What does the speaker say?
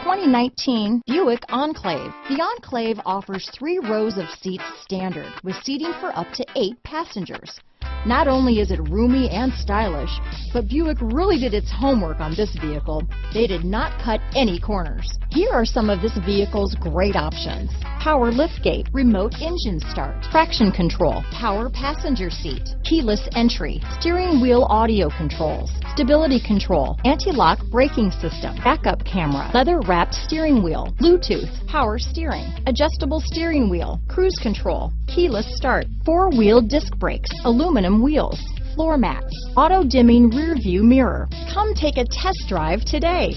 2019 Buick Enclave. The Enclave offers 3 rows of seats standard, with seating for up to 8 passengers. Not only is it roomy and stylish, but Buick really did its homework on this vehicle. They did not cut any corners. Here are some of this vehicle's great options: power liftgate, remote engine start, traction control, power passenger seat, keyless entry, steering wheel audio controls, stability control, anti-lock braking system, backup camera, leather-wrapped steering wheel, Bluetooth, power steering, adjustable steering wheel, cruise control, keyless start, 4-wheel disc brakes, aluminum wheels, floor mats, auto-dimming rear view mirror. Come take a test drive today.